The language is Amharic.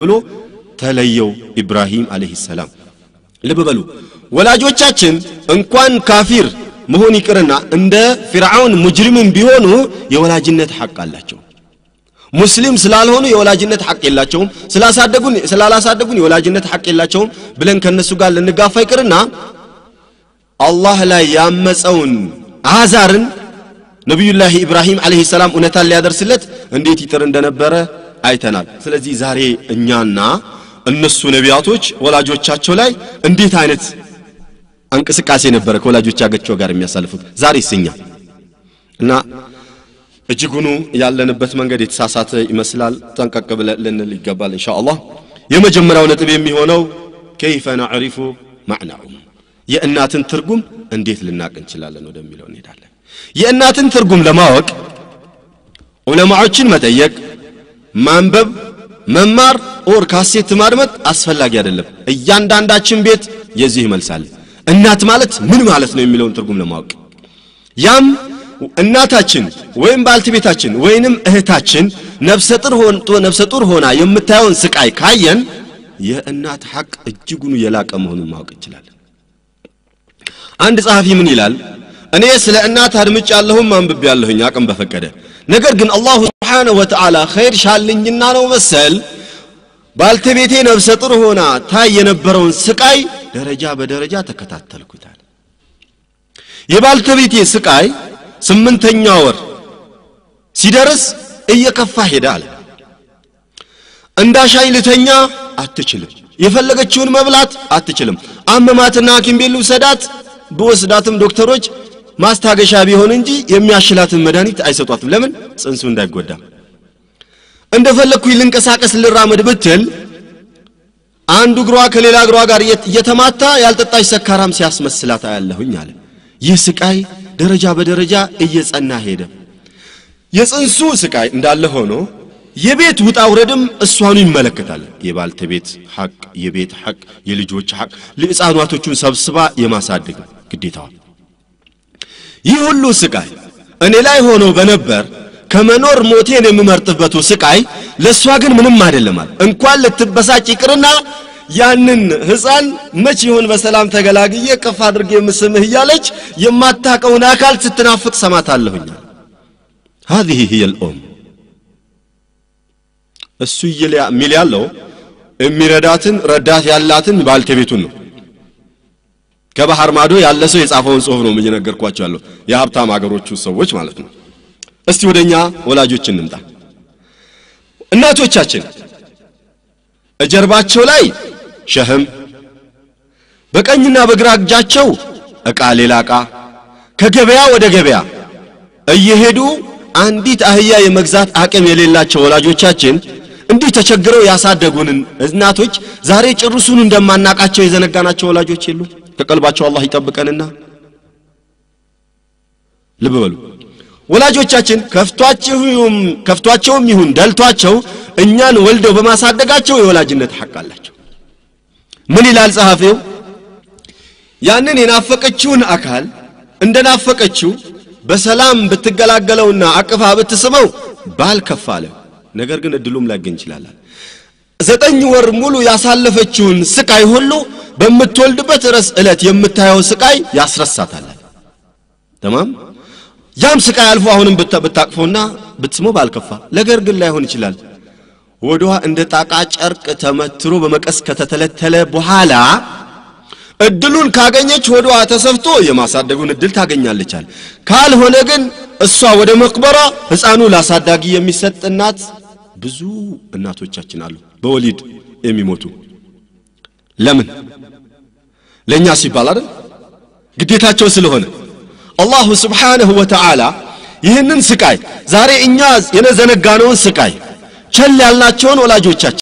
ብሎ ተለየው ኢብራሂም አለይሂ ሰላም ለበበሉ ወላጆቻችን እንኳን ካፊር መሆን ይቅርና እንደ ፍርዓውን ሙጅሪምን ቢሆኑ የወላጅነት ሐቅ አላቸው ሙስሊም ስላልሆኑ የወላጅነት ሐቅ የላቸውም ስላላሳደጉን የወላጅነት ሐቅ የላቸውም ብለን ከነሱ ጋር ለንጋፋ ይቅርና አላህ ላይ ያመፀውን አዛርን ነብዩላህ ኢብራሂም አለይሂ ሰላም ኡነታን ሊያደርስለት እንዴት ይጥር እንደነበረ አይተናል ስለዚህ ዛሬ እኛና እነሱ ነቢያቶች ወላጆቻቸው ላይ እንዴት አይነት እንቅስቃሴ ነበር ከወላጆቻቸው ጋር የሚያሳልፉት ዛሬ ሲኛ እና እጅጉኑ ያለንበት መንገድ የተሳሳተ ይመስላል ተንቀቅ ብለን ይገባል ኢንሻአላህ የመጀመሪያው ነጥብ የሚሆነው كيف نعرف معناه የእናትን ትርጉም እንዴት ልናቅ እንችላለን ወደሚለው እንሄዳለን የእናትን ትርጉም ለማወቅ ዑለማዎችን መጠየቅ ማንበብ መማር ኦር ካሴት ማድመጥ አስፈላጊ አይደለም እያንዳንዳችን ቤት የዚህ መልሳል እናት ማለት ምን ማለት ነው የሚለውን ትርጉም ለማወቅ ያም እናታችን ወይም ባልተቤታችን ወይንም እህታችን ነፍሰ ጡር ሆና የምታየውን ስቃይ ካየን የእናት ሐቅ እጅጉኑ የላቀ መሆኑን ማወቅ ይችላል አንድ ጸሐፊ ምን ይላል እኔ ስለ እናት አድምጭ ያለሁም አንብብ ያለሁኝ አቅም በፈቀደ ነገር ግን አላህ Subhanahu Wa Ta'ala ኸይር ሻልኝና ነው መሰል ባልተቤቴ ነፍሰ ጡር ሆና ታይ የነበረውን ስቃይ ደረጃ በደረጃ ተከታተልኩታል የባልተቤቴ ስቃይ 8ኛ ወር ሲደርስ እየከፋ ሄዳል እንዳሻይ ልተኛ አትችልም የፈለገችውን መብላት አትችልም አመማትና ሐኪም ቤት ልውሰዳት በወስዳትም ዶክተሮች ማስታገሻ ቢሆን እንጂ የሚያሽላትን መድኃኒት አይሰጧትም ለምን ጽንሱ እንዳይጎዳ እንደፈለኩኝ ልንቀሳቀስ ልራመድ ብትል አንዱ ግሯ ከሌላ ግሯ ጋር እየተማታ ያልጠጣች ሰካራም ሲያስመስላት ያለሁኝ አለ ይህ ስቃይ ደረጃ በደረጃ እየጸና ሄደ የጽንሱ ስቃይ እንዳለ ሆኖ የቤት ውጣ ውረድም እሷኑ ይመለከታል የባልተቤት ሐቅ የቤት ሐቅ የልጆች ሐቅ ለሕፃናቶቹን ሰብስባ የማሳደግ ግዴታው ይህ ሁሉ ስቃይ እኔ ላይ ሆኖ በነበር ከመኖር ሞቴን የምመርጥበት ስቃይ ለሷ ግን ምንም አይደለም እንኳን ለተበሳጭ ይቅርና ያንን ሕፃን መቼ ይሆን በሰላም ተገላግዬ ከፍ አድርጌ ምስምህ ያለች የማታቀውን አካል ስትናፍቅ ሰማታለሁኝ هذه هي الام እሱ ሚል ያለው የሚረዳትን ረዳት ያላትን ባልተቤቱን ነው ከባህር ማዶ ያለ ሰው የጻፈውን ጽሁፍ ነው እየነገርኳችሁ ያለው የሀብታም ሀገሮቹ ሰዎች ማለት ነው እስቲ ወደኛ ወላጆች እንምጣ እናቶቻችን እጀርባቸው ላይ ሸህም በቀኝና በግራ እጃቸው ዕቃ ሌላ ዕቃ ከገበያ ወደ ገበያ እየሄዱ አንዲት አህያ የመግዛት አቅም የሌላቸው ወላጆቻችን እንዲህ ተቸግረው ያሳደጉንን እናቶች ዛሬ ጭርሱን እንደማናቃቸው የዘነጋናቸው ወላጆች የሉ ከቀልባቸው አላህ ይጠብቀንና ልበሉ ወላጆቻችን ከፍቷቸውም ይሁን ደልቷቸው እኛን ወልደው በማሳደጋቸው የወላጅነት ሐቅ አላቸው ምን ይላል ጸሐፊው ያንን የናፈቀችውን አካል እንደናፈቀችው በሰላም ብትገላገለውና አቅፋ ብትስመው ባልከፋለ ነገር ግን እድሉም ላገኝ ይችላል 9 ወር ሙሉ ያሳለፈችውን ስቃይ ሁሉ በመትወልድበት ራስ እለት የምታየው ስቃይ ያስረሳታል تمام ያም ስቃይ አልፎ አሁንም ብታቅፎና ብትስመው ባልከፋ ነገር ግን ላይሆን ይችላል ወደዋ እንደ ጣቃ ጨርቅ ተመትሮ በመቀስ ከተተለተለ በኋላ እድሉን ካገኘች ወደዋ ተሰፍቶ የማሳደጉን እድል ታገኛለች ካልሆነ ግን እሷ ወደ መቅበራ ሕፃኑ ላሳዳጊ የሚሰጥ እናት ብዙ እናቶቻችን አሉ በወሊድ የሚሞቱ ለምን ለኛ ሲባል አይደል ግዴታቸው ስለሆነ አላህ Subhanahu Wa Ta'ala ይህንን ስቃይ ዛሬ እኛ የነዘነጋነውን ስቃይ ቸል ያልናቸውን ወላጆቻችን